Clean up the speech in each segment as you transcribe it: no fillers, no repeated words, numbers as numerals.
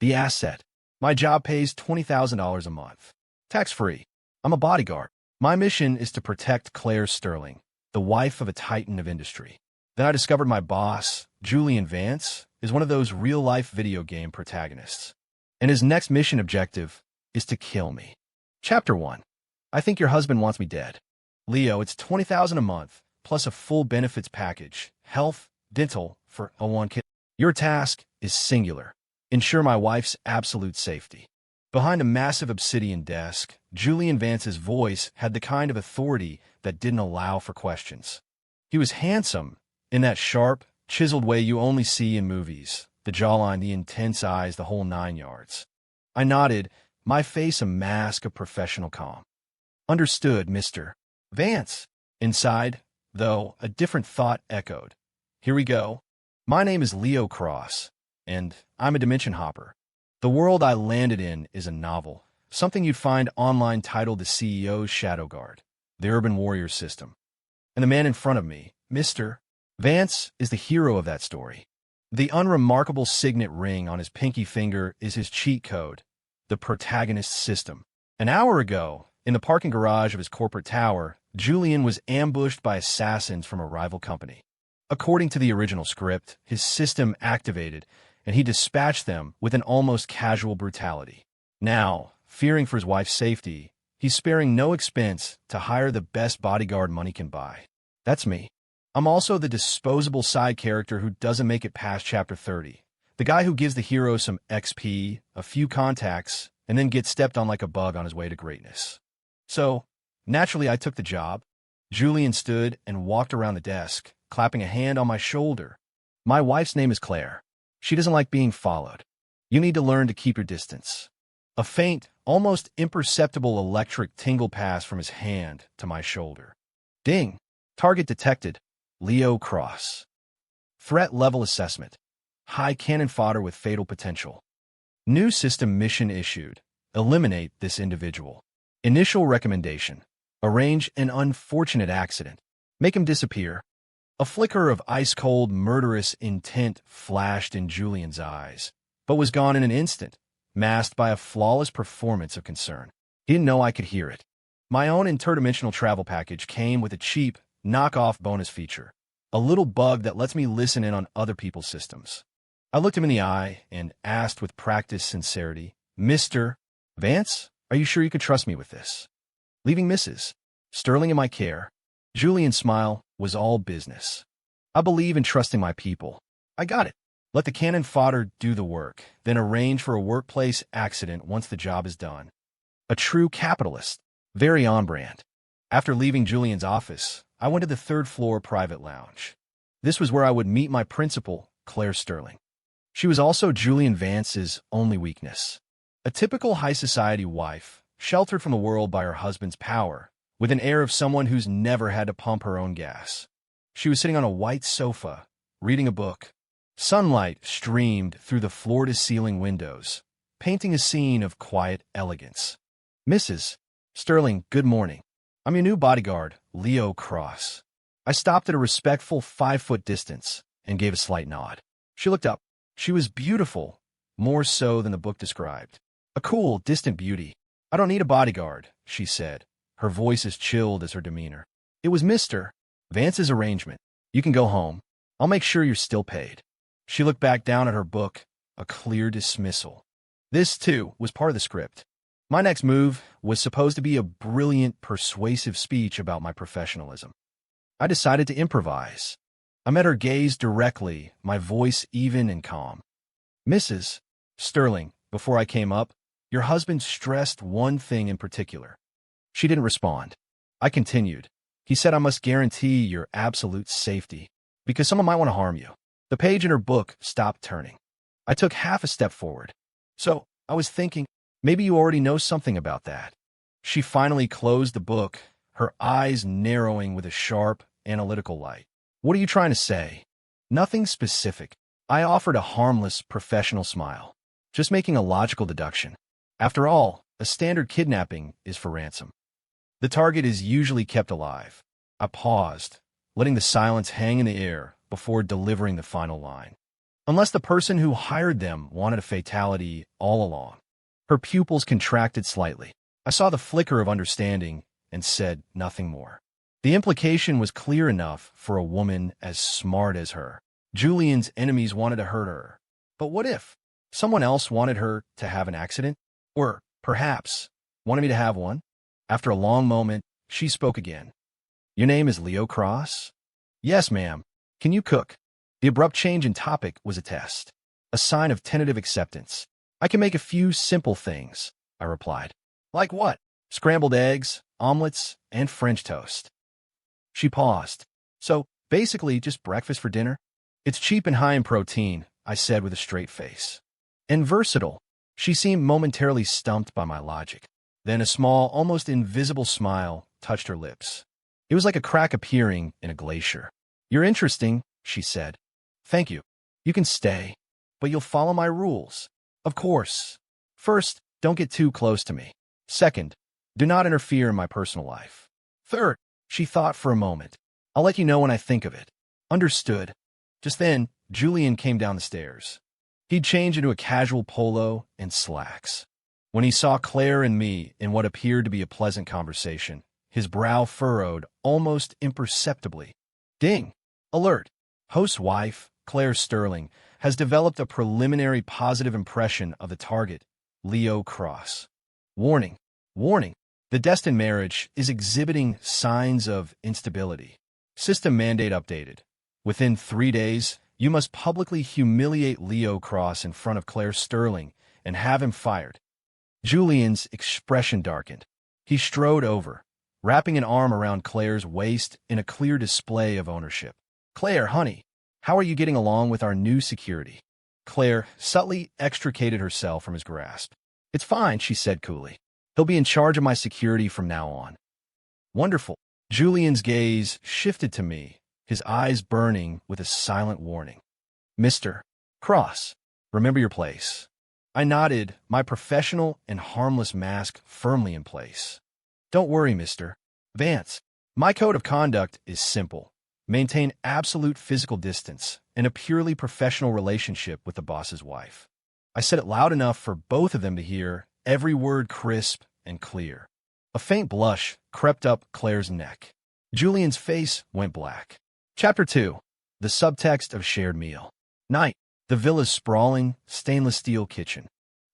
The asset. My job pays $20,000 a month. Tax-free. I'm a bodyguard. My mission is to protect Claire Sterling, the wife of a titan of industry. Then I discovered my boss, Julian Vance, is one of those real-life video game protagonists. And his next mission objective is to kill me. Chapter 1. I think your husband wants me dead. Leo, it's $20,000 a month, plus a full benefits package, health, dental, for a one kid. Your task is singular. Ensure my wife's absolute safety. Behind a massive obsidian desk, Julian Vance's voice had the kind of authority that didn't allow for questions. He was handsome, in that sharp, chiseled way you only see in movies, the jawline, the intense eyes, the whole 9 yards. I nodded, my face a mask of professional calm. Understood, Mr. Vance. Inside, though, a different thought echoed. Here we go. My name is Leo Cross, and I'm a dimension hopper. The world I landed in is a novel, something you'd find online titled The CEO's Shadow Guard, the Urban Warrior System. And the man in front of me, Mr. Vance, is the hero of that story. The unremarkable signet ring on his pinky finger is his cheat code, the Protagonist System. An hour ago, in the parking garage of his corporate tower, Julian was ambushed by assassins from a rival company. According to the original script, his system activated, and he dispatched them with an almost casual brutality. Now, fearing for his wife's safety, he's sparing no expense to hire the best bodyguard money can buy. That's me. I'm also the disposable side character who doesn't make it past Chapter 30. The guy who gives the hero some XP, a few contacts, and then gets stepped on like a bug on his way to greatness. So, naturally, I took the job. Julian stood and walked around the desk, clapping a hand on my shoulder. My wife's name is Claire. She doesn't like being followed. You need to learn to keep your distance. A faint, almost imperceptible electric tingle passed from his hand to my shoulder. Ding! Target detected. Leo Cross. Threat level assessment. High cannon fodder with fatal potential. New system mission issued. Eliminate this individual. Initial recommendation. Arrange an unfortunate accident. Make him disappear. A flicker of ice-cold, murderous intent flashed in Julian's eyes, but was gone in an instant, masked by a flawless performance of concern. He didn't know I could hear it. My own interdimensional travel package came with a cheap, knock-off bonus feature, a little bug that lets me listen in on other people's systems. I looked him in the eye and asked with practiced sincerity, Mr. Vance, are you sure you can trust me with this? Leaving Mrs. Sterling in my care, Julian's smile was all business. I believe in trusting my people. I got it. Let the cannon fodder do the work, then arrange for a workplace accident once the job is done. A true capitalist, very on-brand. After leaving Julian's office, I went to the third-floor private lounge. This was where I would meet my principal, Claire Sterling. She was also Julian Vance's only weakness. A typical high-society wife, sheltered from the world by her husband's power, with an air of someone who's never had to pump her own gas. She was sitting on a white sofa, reading a book. Sunlight streamed through the floor-to-ceiling windows, painting a scene of quiet elegance. Mrs. Sterling, good morning. I'm your new bodyguard, Leo Cross. I stopped at a respectful 5-foot distance and gave a slight nod. She looked up. She was beautiful, more so than the book described. A cool, distant beauty. I don't need a bodyguard, she said, her voice as chilled as her demeanor. It was Mr. Vance's arrangement. You can go home. I'll make sure you're still paid. She looked back down at her book, a clear dismissal. This, too, was part of the script. My next move was supposed to be a brilliant, persuasive speech about my professionalism. I decided to improvise. I met her gaze directly, my voice even and calm. Mrs. Sterling, before I came up, your husband stressed one thing in particular. She didn't respond. I continued. He said I must guarantee your absolute safety, because someone might want to harm you. The page in her book stopped turning. I took half a step forward. So, I was thinking, maybe you already know something about that. She finally closed the book, her eyes narrowing with a sharp, analytical light. What are you trying to say? Nothing specific. I offered a harmless, professional smile, just making a logical deduction. After all, a standard kidnapping is for ransom. The target is usually kept alive. I paused, letting the silence hang in the air before delivering the final line. Unless the person who hired them wanted a fatality all along. Her pupils contracted slightly. I saw the flicker of understanding and said nothing more. The implication was clear enough for a woman as smart as her. Julian's enemies wanted to hurt her. But what if someone else wanted her to have an accident? Or, perhaps, wanted me to have one? After a long moment, she spoke again. Your name is Leo Cross? Yes, ma'am. Can you cook? The abrupt change in topic was a test, a sign of tentative acceptance. I can make a few simple things, I replied. Like what? Scrambled eggs, omelets, and French toast. She paused. So, basically, just breakfast for dinner? It's cheap and high in protein, I said with a straight face. And versatile. She seemed momentarily stumped by my logic. Then a small, almost invisible smile touched her lips. It was like a crack appearing in a glacier. You're interesting, she said. Thank you. You can stay, but you'll follow my rules. Of course. First, don't get too close to me. Second, do not interfere in my personal life. Third, she thought for a moment. I'll let you know when I think of it. Understood. Just then, Julian came down the stairs. He'd changed into a casual polo and slacks. When he saw Claire and me in what appeared to be a pleasant conversation, his brow furrowed almost imperceptibly. Ding! Alert! Host's wife, Claire Sterling, has developed a preliminary positive impression of the target, Leo Cross. Warning! Warning! The destined marriage is exhibiting signs of instability. System mandate updated. Within 3 days, you must publicly humiliate Leo Cross in front of Claire Sterling and have him fired. Julian's expression darkened. He strode over, wrapping an arm around Claire's waist in a clear display of ownership. Claire, honey, how are you getting along with our new security? Claire subtly extricated herself from his grasp. It's fine, she said coolly. He'll be in charge of my security from now on. Wonderful. Julian's gaze shifted to me, his eyes burning with a silent warning. Mr. Cross, remember your place. I nodded, my professional and harmless mask firmly in place. Don't worry, Mr. Vance. My code of conduct is simple. Maintain absolute physical distance and a purely professional relationship with the boss's wife. I said it loud enough for both of them to hear, every word crisp and clear. A faint blush crept up Claire's neck. Julian's face went black. Chapter 2. The Subtext of Shared Meal. Night. The villa's sprawling, stainless steel kitchen.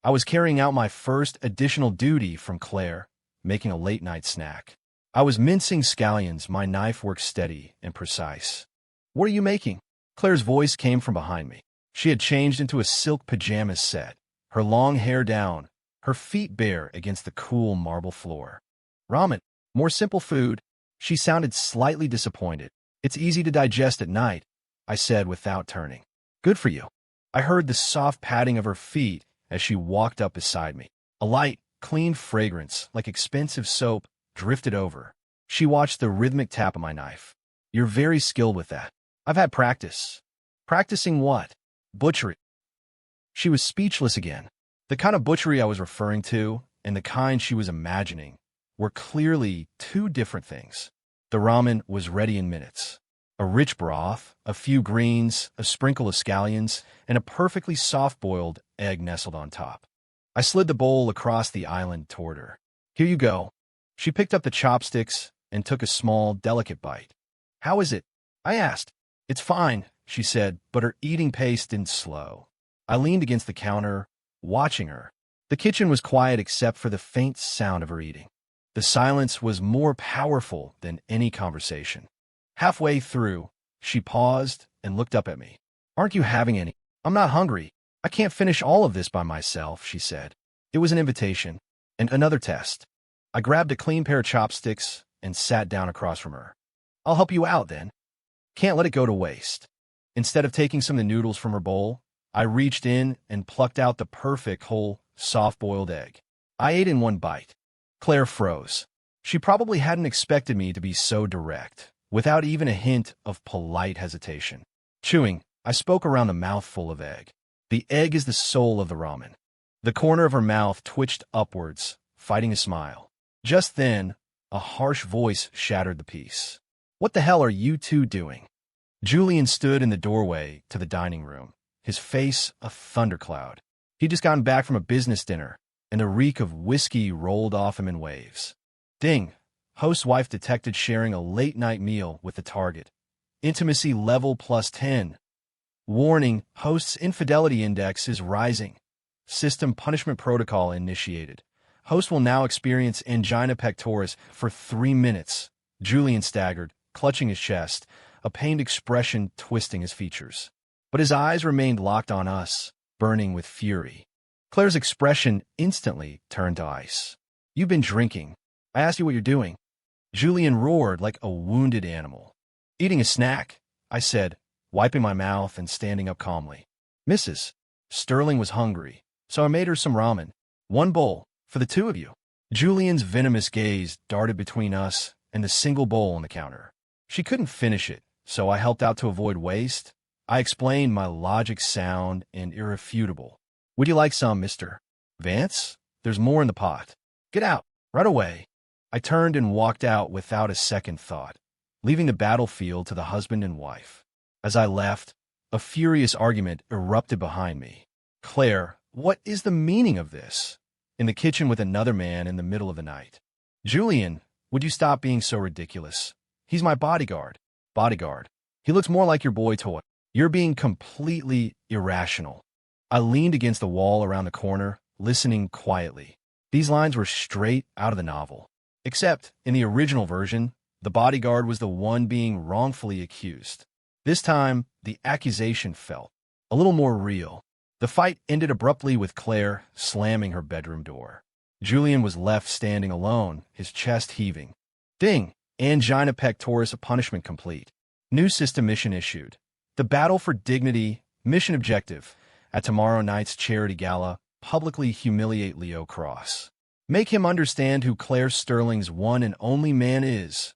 I was carrying out my first additional duty from Claire, making a late-night snack. I was mincing scallions, my knife worked steady and precise. What are you making? Claire's voice came from behind me. She had changed into a silk pajamas set, her long hair down, her feet bare against the cool marble floor. Ramen. More simple food. She sounded slightly disappointed. It's easy to digest at night, I said without turning. Good for you. I heard the soft patting of her feet as she walked up beside me. A light, clean fragrance, like expensive soap, drifted over. She watched the rhythmic tap of my knife. You're very skilled with that. I've had practice. Practicing what? Butchery. She was speechless again. The kind of butchery I was referring to, and the kind she was imagining, were clearly two different things. The ramen was ready in minutes. A rich broth, a few greens, a sprinkle of scallions, and a perfectly soft-boiled egg nestled on top. I slid the bowl across the island toward her. Here you go. She picked up the chopsticks and took a small, delicate bite. How is it? I asked. It's fine, she said, but her eating pace didn't slow. I leaned against the counter, watching her. The kitchen was quiet except for the faint sound of her eating. The silence was more powerful than any conversation. Halfway through, she paused and looked up at me. Aren't you having any? I'm not hungry. I can't finish all of this by myself, she said. It was an invitation, and another test. I grabbed a clean pair of chopsticks and sat down across from her. I'll help you out, then. Can't let it go to waste. Instead of taking some of the noodles from her bowl, I reached in and plucked out the perfect whole, soft-boiled egg. I ate in one bite. Claire froze. She probably hadn't expected me to be so direct, without even a hint of polite hesitation. Chewing, I spoke around the mouthful of egg. The egg is the soul of the ramen. The corner of her mouth twitched upwards, fighting a smile. Just then, a harsh voice shattered the peace. What the hell are you two doing? Julian stood in the doorway to the dining room, his face a thundercloud. He'd just gotten back from a business dinner, and the reek of whiskey rolled off him in waves. Ding! Host's wife detected sharing a late-night meal with the target. Intimacy level +10. Warning, host's infidelity index is rising. System punishment protocol initiated. Host will now experience angina pectoris for 3 minutes. Julian staggered, clutching his chest, a pained expression twisting his features. But his eyes remained locked on us, burning with fury. Claire's expression instantly turned to ice. "You've been drinking. I asked you what you're doing." Julian roared like a wounded animal. "Eating a snack," I said, wiping my mouth and standing up calmly. "Mrs. Sterling was hungry, so I made her some ramen. 1 bowl, for the 2 of you." Julian's venomous gaze darted between us and the single bowl on the counter. She couldn't finish it, so I helped out to avoid waste. I explained, my logic sound and irrefutable. "Would you like some, Mr. Vance? There's more in the pot. Get out, right away." I turned and walked out without a second thought, leaving the battlefield to the husband and wife. As I left, a furious argument erupted behind me. "Claire, what is the meaning of this?" In the kitchen with another man in the middle of the night. "Julian, would you stop being so ridiculous? He's my bodyguard." "Bodyguard? He looks more like your boy toy." "You're being completely irrational." I leaned against the wall around the corner, listening quietly. These lines were straight out of the novel. Except, in the original version, the bodyguard was the one being wrongfully accused. This time, the accusation felt a little more real. The fight ended abruptly with Claire slamming her bedroom door. Julian was left standing alone, his chest heaving. Ding! Angina pectoris punishment complete. New system mission issued. The battle for dignity, mission objective. At tomorrow night's charity gala, publicly humiliate Leo Cross. Make him understand who Claire Sterling's one and only man is.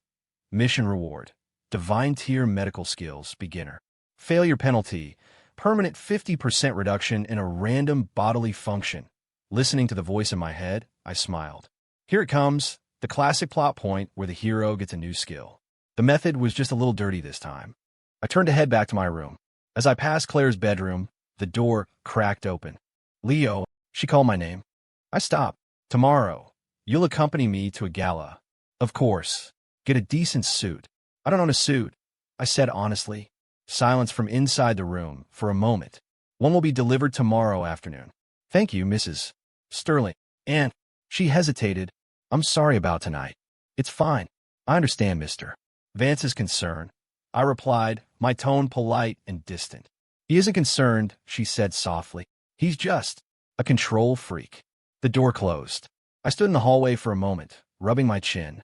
Mission reward. Divine tier medical skills, beginner. Failure penalty. Permanent 50% reduction in a random bodily function. Listening to the voice in my head, I smiled. Here it comes, the classic plot point where the hero gets a new skill. The method was just a little dirty this time. I turned to head back to my room. As I passed Claire's bedroom, the door cracked open. "Leo," she called my name. I stopped. "Tomorrow, you'll accompany me to a gala." "Of course. Get a decent suit." "I don't own a suit," I said honestly. Silence from inside the room for a moment. "One will be delivered tomorrow afternoon." "Thank you, Mrs. Sterling." "And," she hesitated, "I'm sorry about tonight." "It's fine. I understand, Mr. Vance's concern," I replied, my tone polite and distant. "He isn't concerned," she said softly. "He's just a control freak." The door closed. I stood in the hallway for a moment, rubbing my chin.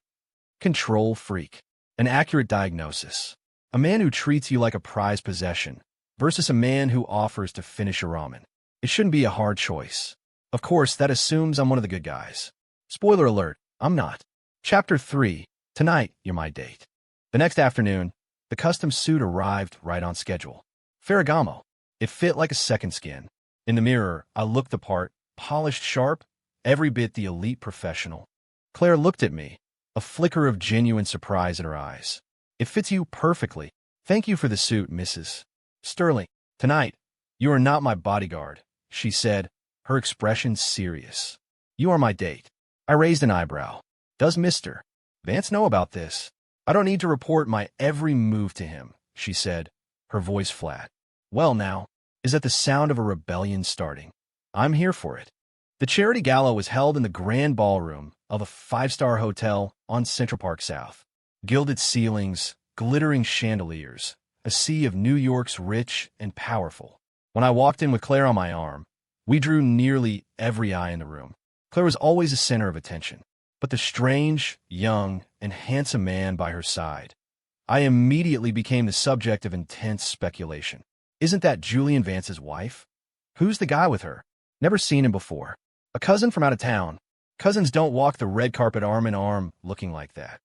Control freak. An accurate diagnosis. A man who treats you like a prized possession versus a man who offers to finish a ramen. It shouldn't be a hard choice. Of course, that assumes I'm one of the good guys. Spoiler alert, I'm not. Chapter 3. Tonight, you're my date. The next afternoon, the custom suit arrived right on schedule. Ferragamo. It fit like a second skin. In the mirror, I looked the part, polished sharp, every bit the elite professional. Claire looked at me, a flicker of genuine surprise in her eyes. "It fits you perfectly. Thank you for the suit, Mrs. Sterling. Tonight, you are not my bodyguard," she said, her expression serious. "You are my date." I raised an eyebrow. "Does Mr. Vance know about this?" "I don't need to report my every move to him," she said, her voice flat. "Well now, is that the sound of a rebellion starting? I'm here for it." The charity gala was held in the grand ballroom of a 5-star hotel on Central Park South. Gilded ceilings, glittering chandeliers, a sea of New York's rich and powerful. When I walked in with Claire on my arm, we drew nearly every eye in the room. Claire was always the center of attention, but the strange, young, and handsome man by her side. I immediately became the subject of intense speculation. Isn't that Julian Vance's wife? Who's the guy with her? Never seen him before. A cousin from out of town. Cousins don't walk the red carpet arm in arm looking like that.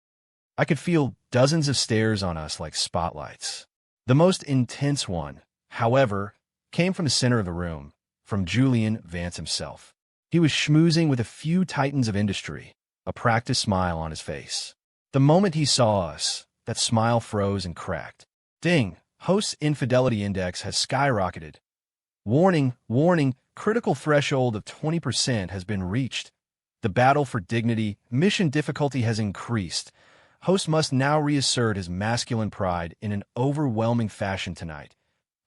I could feel dozens of stares on us like spotlights. The most intense one, however, came from the center of the room, from Julian Vance himself. He was schmoozing with a few titans of industry, a practiced smile on his face. The moment he saw us, that smile froze and cracked. Ding! Host's infidelity index has skyrocketed. Warning, warning, critical threshold of 20% has been reached. The battle for dignity, mission difficulty has increased. Host must now reassert his masculine pride in an overwhelming fashion tonight.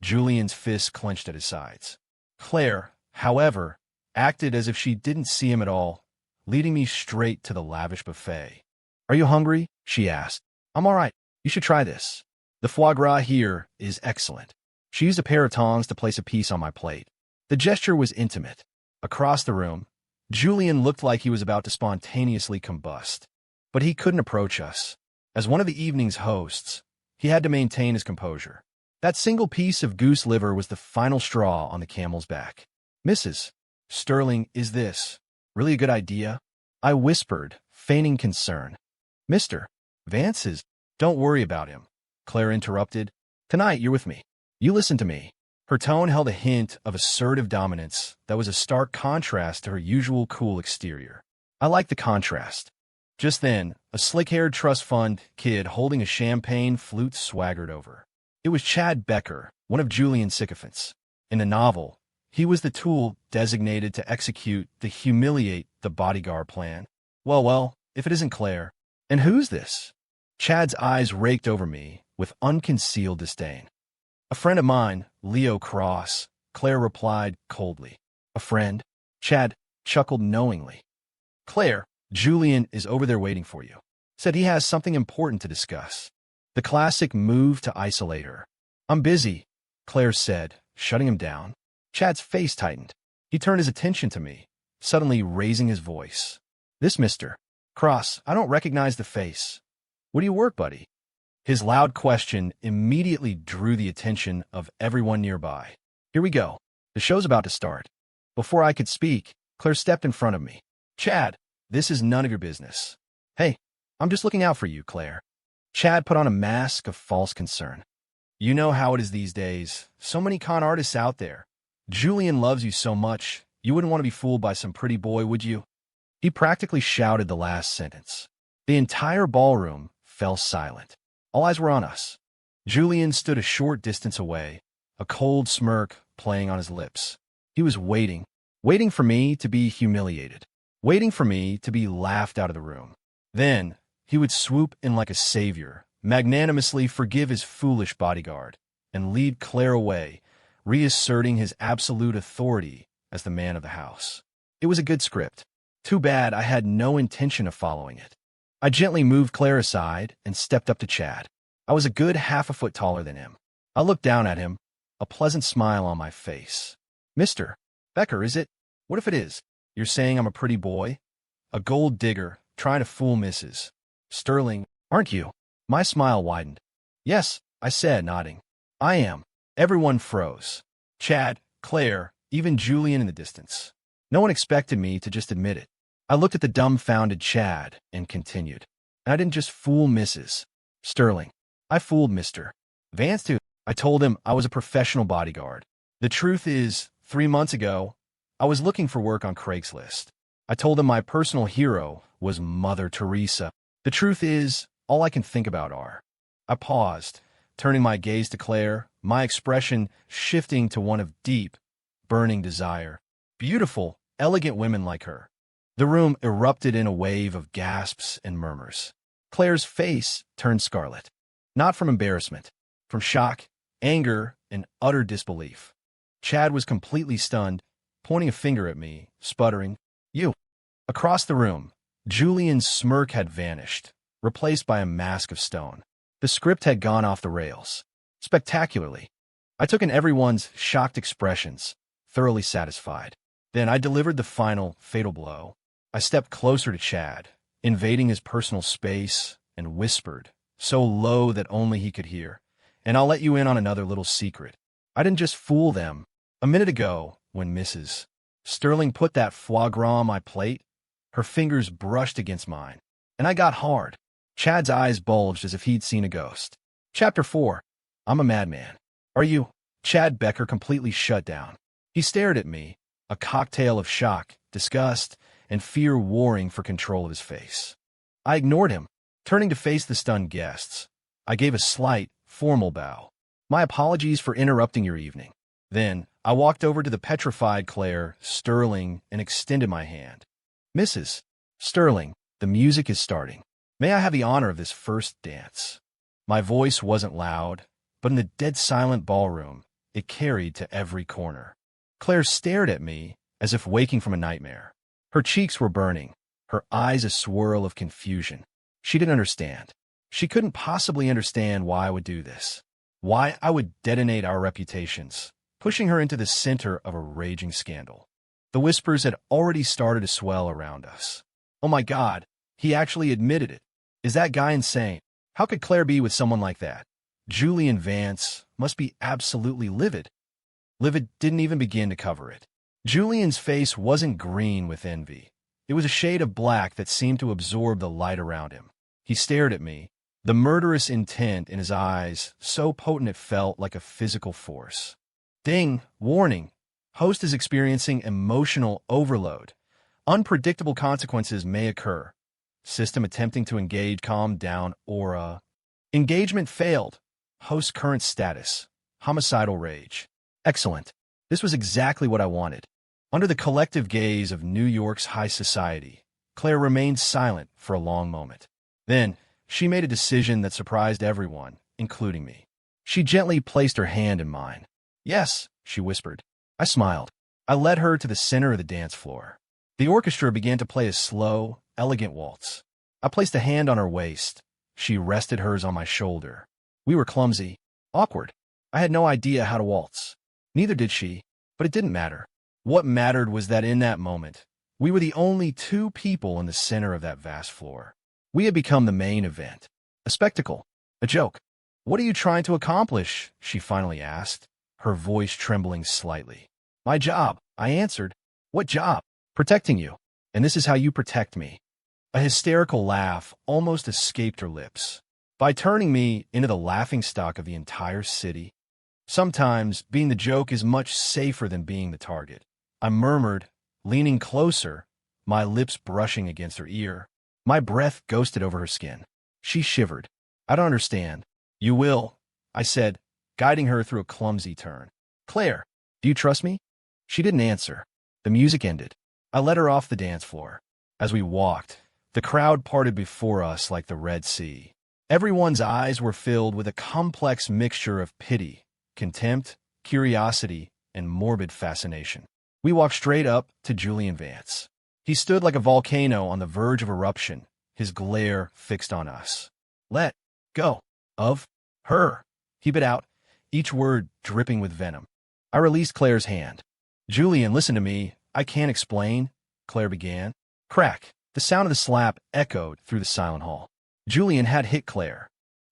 Julian's fists clenched at his sides. Claire, however, acted as if she didn't see him at all, leading me straight to the lavish buffet. "Are you hungry?" she asked. "I'm all right. You should try this. The foie gras here is excellent." She used a pair of tongs to place a piece on my plate. The gesture was intimate. Across the room, Julian looked like he was about to spontaneously combust. But he couldn't approach us. As one of the evening's hosts, he had to maintain his composure. That single piece of goose liver was the final straw on the camel's back. "Mrs. Sterling, is this really a good idea?" I whispered, feigning concern. "Mr. Vance is—" "Don't worry about him," Claire interrupted. "Tonight you're with me. You listen to me." Her tone held a hint of assertive dominance that was a stark contrast to her usual cool exterior. I liked the contrast. Just then, a slick-haired trust fund kid holding a champagne flute swaggered over. It was Chad Becker, one of Julian's sycophants. In the novel, he was the tool designated to execute the humiliate the bodyguard plan. Well, if it isn't Claire. And who's this? Chad's eyes raked over me with unconcealed disdain. "A friend of mine, Leo Cross," Claire replied coldly. "A friend?" Chad chuckled knowingly. "Claire, Julian is over there waiting for you. Said he has something important to discuss." The classic move to isolate her. "I'm busy," Claire said, shutting him down. Chad's face tightened. He turned his attention to me, suddenly raising his voice. "This Mr. Cross, I don't recognize the face. Where do you work, buddy?" His loud question immediately drew the attention of everyone nearby. "Here we go. The show's about to start." Before I could speak, Claire stepped in front of me. "Chad, this is none of your business." "Hey, I'm just looking out for you, Claire." Chad put on a mask of false concern. "You know how it is these days. So many con artists out there. Julian loves you so much, you wouldn't want to be fooled by some pretty boy, would you?" He practically shouted the last sentence. The entire ballroom fell silent. All eyes were on us. Julian stood a short distance away, a cold smirk playing on his lips. He was waiting for me to be humiliated, waiting for me to be laughed out of the room. Then he would swoop in like a savior, magnanimously forgive his foolish bodyguard, and lead Claire away, reasserting his absolute authority as the man of the house. It was a good script. Too bad I had no intention of following it. I gently moved Claire aside and stepped up to Chad. I was a good half a foot taller than him. I looked down at him, a pleasant smile on my face. "Mr. Becker, is it? What if it is? You're saying I'm a pretty boy? A gold digger, trying to fool Mrs. Sterling, aren't you?" My smile widened. "Yes," I said, nodding. "I am." Everyone froze. Chad, Claire, even Julian in the distance. No one expected me to just admit it. I looked at the dumbfounded Chad and continued. "And I didn't just fool Mrs. Sterling. I fooled Mr. Vance too. I told him I was a professional bodyguard. The truth is, 3 months ago, I was looking for work on Craigslist. I told him my personal hero was Mother Teresa. The truth is, all I can think about are—" I paused, turning my gaze to Claire, my expression shifting to one of deep, burning desire. Beautiful, elegant women like her. The room erupted in a wave of gasps and murmurs. Claire's face turned scarlet. Not from embarrassment, from shock, anger, and utter disbelief. Chad was completely stunned, pointing a finger at me, sputtering, "You." Across the room, Julian's smirk had vanished, replaced by a mask of stone. The script had gone off the rails. Spectacularly. I took in everyone's shocked expressions, thoroughly satisfied. Then I delivered the final, fatal blow. I stepped closer to Chad, invading his personal space, and whispered, so low that only he could hear, "And I'll let you in on another little secret. I didn't just fool them. A minute ago, when Mrs. Sterling put that foie gras on my plate, her fingers brushed against mine, and I got hard." Chad's eyes bulged as if he'd seen a ghost. Chapter 4. I'm a madman. "Are you?" Chad Becker completely shut down. He stared at me, a cocktail of shock, disgust, and fear warring for control of his face. I ignored him, turning to face the stunned guests. I gave a slight, formal bow. "My apologies for interrupting your evening. Then, I walked over to the petrified Claire Sterling and extended my hand. Mrs. Sterling, the music is starting. May I have the honor of this first dance? My voice wasn't loud, but in the dead silent ballroom, it carried to every corner. Claire stared at me as if waking from a nightmare. Her cheeks were burning, her eyes a swirl of confusion. She didn't understand. She couldn't possibly understand why I would do this, why I would detonate our reputations, pushing her into the center of a raging scandal. The whispers had already started to swell around us. Oh my God, he actually admitted it. Is that guy insane? How could Claire be with someone like that? Julian Vance must be absolutely livid. Livid didn't even begin to cover it. Julian's face wasn't green with envy. It was a shade of black that seemed to absorb the light around him. He stared at me, the murderous intent in his eyes so potent it felt like a physical force. Ding! Warning! Host is experiencing emotional overload. Unpredictable consequences may occur. System attempting to engage calm down aura. Engagement failed. Host current status. Homicidal rage. Excellent. This was exactly what I wanted. Under the collective gaze of New York's high society, Claire remained silent for a long moment. Then, she made a decision that surprised everyone, including me. She gently placed her hand in mine. Yes, she whispered. I smiled. I led her to the center of the dance floor. The orchestra began to play a slow, elegant waltz. I placed a hand on her waist. She rested hers on my shoulder. We were clumsy, awkward. I had no idea how to waltz. Neither did she, but it didn't matter. What mattered was that in that moment, we were the only two people in the center of that vast floor. We had become the main event. A spectacle. A joke. What are you trying to accomplish? She finally asked, her voice trembling slightly. My job, I answered. What job? Protecting you. And this is how you protect me. A hysterical laugh almost escaped her lips. By turning me into the laughingstock of the entire city. Sometimes being the joke is much safer than being the target. I murmured, leaning closer, my lips brushing against her ear. My breath ghosted over her skin. She shivered. I don't understand. You will, I said, guiding her through a clumsy turn. Claire, do you trust me? She didn't answer. The music ended. I led her off the dance floor. As we walked, the crowd parted before us like the Red Sea. Everyone's eyes were filled with a complex mixture of pity, contempt, curiosity, and morbid fascination. We walked straight up to Julian Vance. He stood like a volcano on the verge of eruption, his glare fixed on us. Let go of her, he bit out, each word dripping with venom. I released Claire's hand. Julian, listen to me. I can't explain, Claire began. Crack. The sound of the slap echoed through the silent hall. Julian had hit Claire.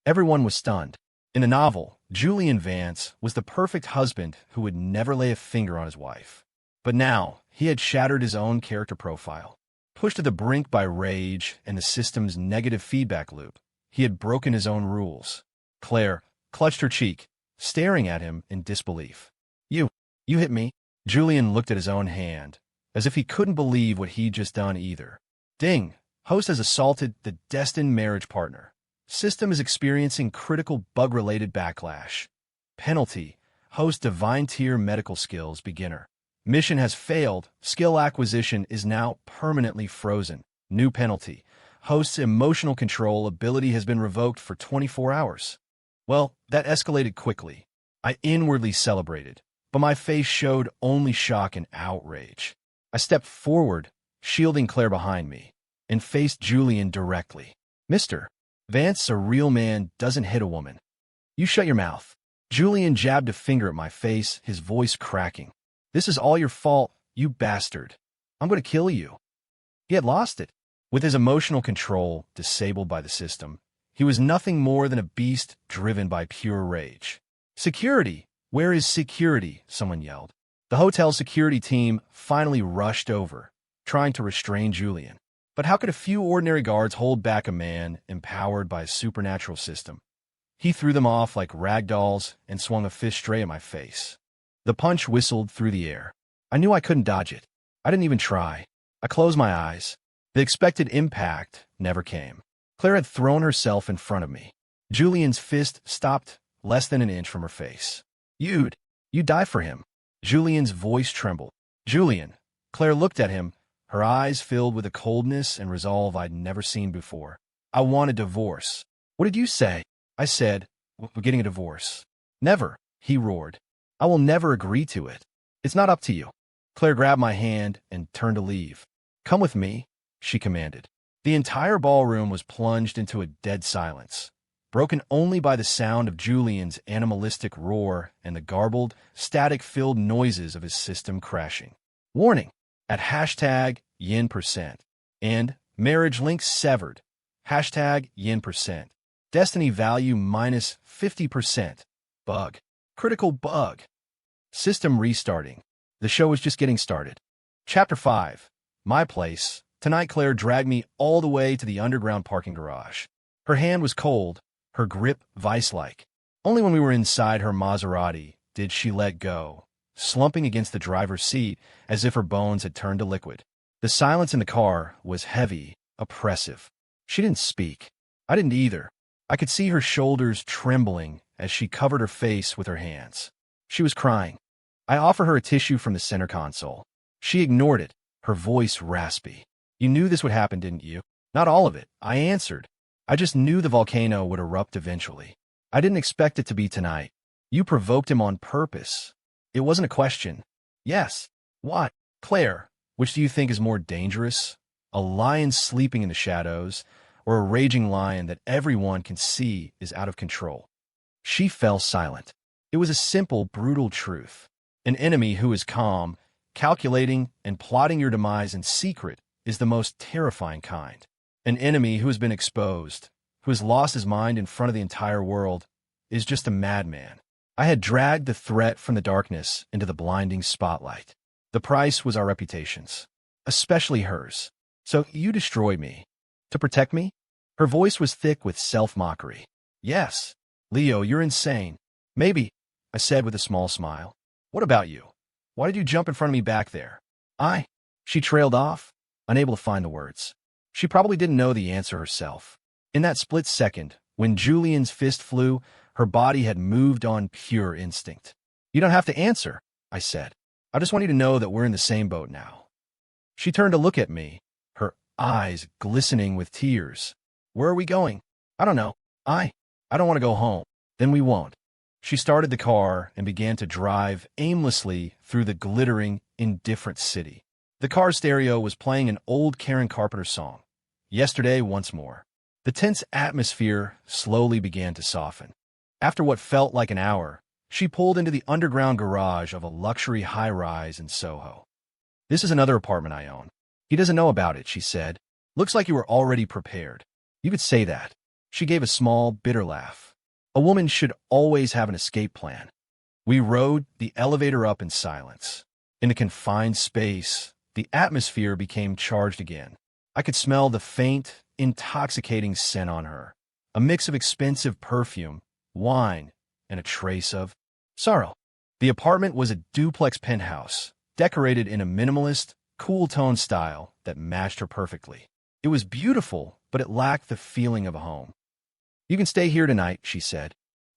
Everyone was stunned. In the novel, Julian Vance was the perfect husband who would never lay a finger on his wife. But now, he had shattered his own character profile. Pushed to the brink by rage and the system's negative feedback loop, he had broken his own rules. Claire clutched her cheek, staring at him in disbelief. You hit me. Julian looked at his own hand, as if he couldn't believe what he'd just done either. Ding! Host has assaulted the destined marriage partner. System is experiencing critical bug-related backlash. Penalty. Host divine tier medical skills beginner. Mission has failed. Skill acquisition is now permanently frozen. New penalty. Host's emotional control ability has been revoked for 24 hours. Well, that escalated quickly. I inwardly celebrated, but my face showed only shock and outrage. I stepped forward, shielding Claire behind me, and faced Julian directly. Mr. Vance, a real man doesn't hit a woman. You shut your mouth. Julian jabbed a finger at my face, his voice cracking. This is all your fault, you bastard. I'm going to kill you. He had lost it. With his emotional control disabled by the system, he was nothing more than a beast driven by pure rage. Security! Where is security? Someone yelled. The hotel security team finally rushed over, trying to restrain Julian. But how could a few ordinary guards hold back a man empowered by a supernatural system? He threw them off like rag dolls and swung a fist straight at my face. The punch whistled through the air. I knew I couldn't dodge it. I didn't even try. I closed my eyes. The expected impact never came. Claire had thrown herself in front of me. Julian's fist stopped less than an inch from her face. You'd die for him. Julian's voice trembled. Julian. Claire looked at him, her eyes filled with a coldness and resolve I'd never seen before. I want a divorce. What did you say? I said, we're getting a divorce. Never, he roared. I will never agree to it. It's not up to you. Claire grabbed my hand and turned to leave. Come with me, she commanded. The entire ballroom was plunged into a dead silence, broken only by the sound of Julian's animalistic roar and the garbled, static-filled noises of his system crashing. Warning! At hashtag yin% and marriage link severed. Hashtag yin%. Destiny value minus 50%. Bug. Critical bug. System restarting. The show was just getting started. Chapter 5. My place. Tonight Claire dragged me all the way to the underground parking garage. Her hand was cold, her grip vice-like. Only when we were inside her Maserati did she let go, slumping against the driver's seat as if her bones had turned to liquid. The silence in the car was heavy, oppressive. She didn't speak. I didn't either. I could see her shoulders trembling as she covered her face with her hands. She was crying. I offered her a tissue from the center console. She ignored it, her voice raspy. You knew this would happen, didn't you? Not all of it, I answered. I just knew the volcano would erupt eventually. I didn't expect it to be tonight. You provoked him on purpose. It wasn't a question. Yes. What? Claire, which do you think is more dangerous? A lion sleeping in the shadows, or a raging lion that everyone can see is out of control? She fell silent. It was a simple, brutal truth. An enemy who is calm, calculating, and plotting your demise in secret is the most terrifying kind. An enemy who has been exposed, who has lost his mind in front of the entire world, is just a madman. I had dragged the threat from the darkness into the blinding spotlight. The price was our reputations, especially hers. So you destroyed me. To protect me? Her voice was thick with self-mockery. Yes. Leo, you're insane. Maybe, I said with a small smile. What about you? Why did you jump in front of me back there? She trailed off, unable to find the words. She probably didn't know the answer herself. In that split second, when Julian's fist flew, her body had moved on pure instinct. You don't have to answer, I said. I just want you to know that we're in the same boat now. She turned to look at me, her eyes glistening with tears. Where are we going? I don't know. I don't want to go home. Then we won't. She started the car and began to drive aimlessly through the glittering, indifferent city. The car stereo was playing an old Karen Carpenter song, Yesterday Once More. The tense atmosphere slowly began to soften. After what felt like an hour, she pulled into the underground garage of a luxury high-rise in Soho. This is another apartment I own. He doesn't know about it, she said. Looks like you were already prepared. You could say that. She gave a small, bitter laugh. A woman should always have an escape plan. We rode the elevator up in silence. In the confined space, the atmosphere became charged again. I could smell the faint, intoxicating scent on her, a mix of expensive perfume, wine, and a trace of sorrow. The apartment was a duplex penthouse, decorated in a minimalist, cool-tone style that matched her perfectly. It was beautiful, but it lacked the feeling of a home. You can stay here tonight, she said.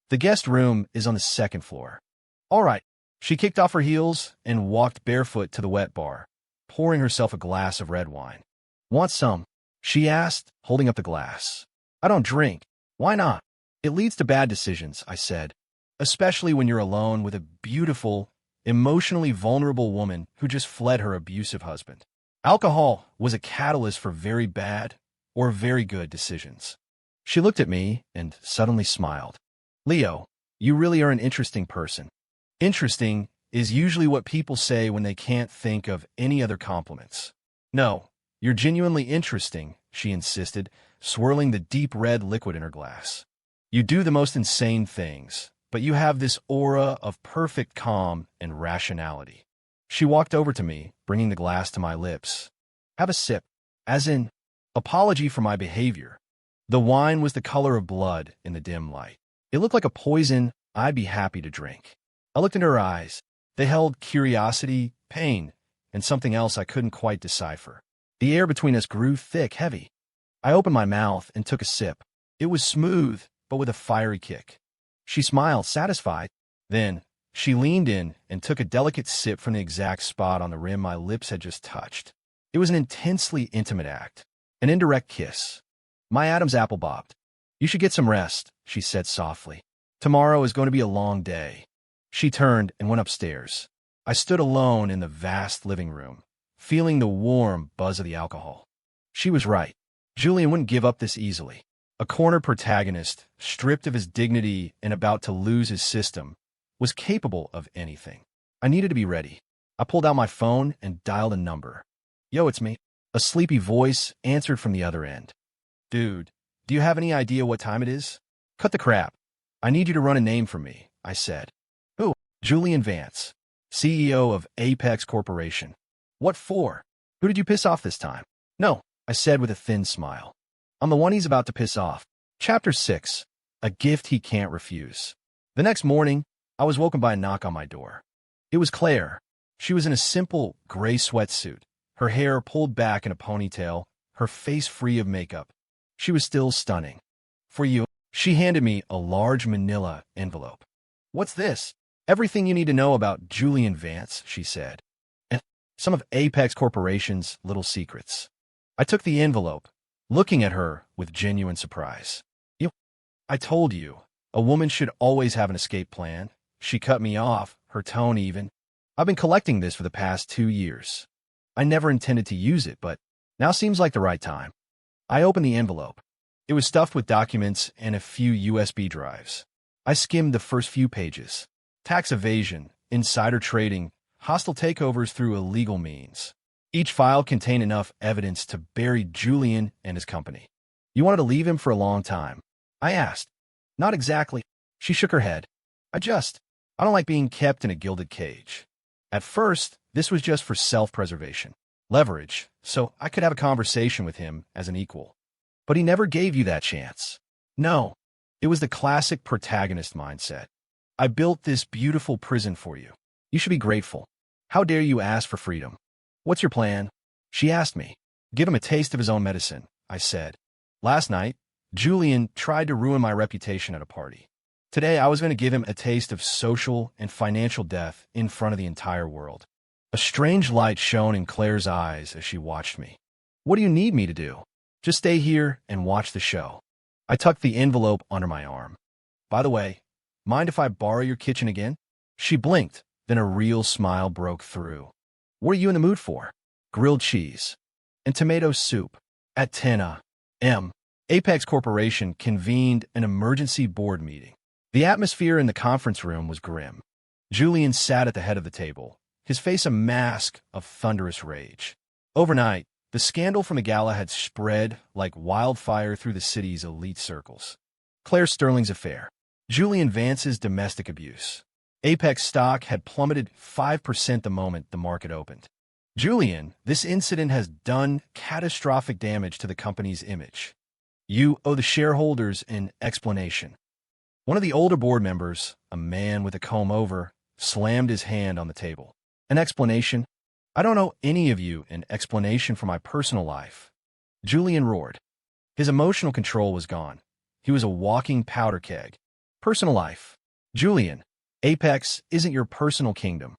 The guest room is on the second floor. All right. She kicked off her heels and walked barefoot to the wet bar, pouring herself a glass of red wine. Want some? She asked, holding up the glass. I don't drink. Why not? It leads to bad decisions, I said, especially when you're alone with a beautiful, emotionally vulnerable woman who just fled her abusive husband. Alcohol was a catalyst for very bad or very good decisions. She looked at me and suddenly smiled. Leo, you really are an interesting person. Interesting is usually what people say when they can't think of any other compliments. No, you're genuinely interesting, she insisted, swirling the deep red liquid in her glass. You do the most insane things, but you have this aura of perfect calm and rationality. She walked over to me, bringing the glass to my lips. Have a sip, as in, apology for my behavior. The wine was the color of blood in the dim light. It looked like a poison I'd be happy to drink. I looked into her eyes. They held curiosity, pain, and something else I couldn't quite decipher. The air between us grew thick, heavy. I opened my mouth and took a sip. It was smooth, but with a fiery kick. She smiled, satisfied. Then, She leaned in and took a delicate sip from the exact spot on the rim my lips had just touched. It was an intensely intimate act, an indirect kiss. My Adam's apple bobbed. "You should get some rest," she said softly. "Tomorrow is going to be a long day." She turned and went upstairs. I stood alone in the vast living room, feeling the warm buzz of the alcohol. She was right. Julian wouldn't give up this easily. A cornered protagonist, stripped of his dignity and about to lose his system, was capable of anything. I needed to be ready. I pulled out my phone and dialed a number. "Yo, it's me." A sleepy voice answered from the other end. "Dude, do you have any idea what time it is?" "Cut the crap. I need you to run a name for me," I said. "Who?" "Julian Vance, CEO of Apex Corporation." "What for? Who did you piss off this time?" "No," I said with a thin smile. "I'm the one he's about to piss off." Chapter 6. A gift he can't refuse. The next morning, I was woken by a knock on my door. It was Claire. She was in a simple gray sweatsuit, her hair pulled back in a ponytail, her face free of makeup. She was still stunning. "For you." She handed me a large manila envelope. "What's this?" "Everything you need to know about Julian Vance," she said. "And some of Apex Corporation's little secrets." I took the envelope, looking at her with genuine surprise. "I told you, a woman should always have an escape plan." She cut me off, her tone even. "I've been collecting this for the past 2 years. I never intended to use it, but now seems like the right time." I opened the envelope. It was stuffed with documents and a few USB drives. I skimmed the first few pages. Tax evasion, insider trading, hostile takeovers through illegal means. Each file contained enough evidence to bury Julian and his company. "You wanted to leave him for a long time?" I asked. "Not exactly." She shook her head. I don't like being kept in a gilded cage. At first, this was just for self-preservation, leverage, so I could have a conversation with him as an equal. But he never gave you that chance." "No." It was the classic protagonist mindset. "I built this beautiful prison for you. You should be grateful. How dare you ask for freedom?" "What's your plan?" she asked me. "Give him a taste of his own medicine," I said. "Last night, Julian tried to ruin my reputation at a party. Today, I was going to give him a taste of social and financial death in front of the entire world." A strange light shone in Claire's eyes as she watched me. "What do you need me to do?" "Just stay here and watch the show." I tucked the envelope under my arm. "By the way, mind if I borrow your kitchen again?" She blinked, then a real smile broke through. "What are you in the mood for?" "Grilled cheese and tomato soup." At 10 a.m., Apex Corporation convened an emergency board meeting. The atmosphere in the conference room was grim. Julian sat at the head of the table, his face a mask of thunderous rage. Overnight, the scandal from the Gala had spread like wildfire through the city's elite circles. Claire Sterling's affair, Julian Vance's domestic abuse. Apex stock had plummeted 5% the moment the market opened. "Julian, this incident has done catastrophic damage to the company's image. You owe the shareholders an explanation." One of the older board members, a man with a comb-over, slammed his hand on the table. "An explanation? I don't owe any of you an explanation for my personal life." Julian roared. His emotional control was gone. He was a walking powder keg. "Personal life. Julian, Apex isn't your personal kingdom.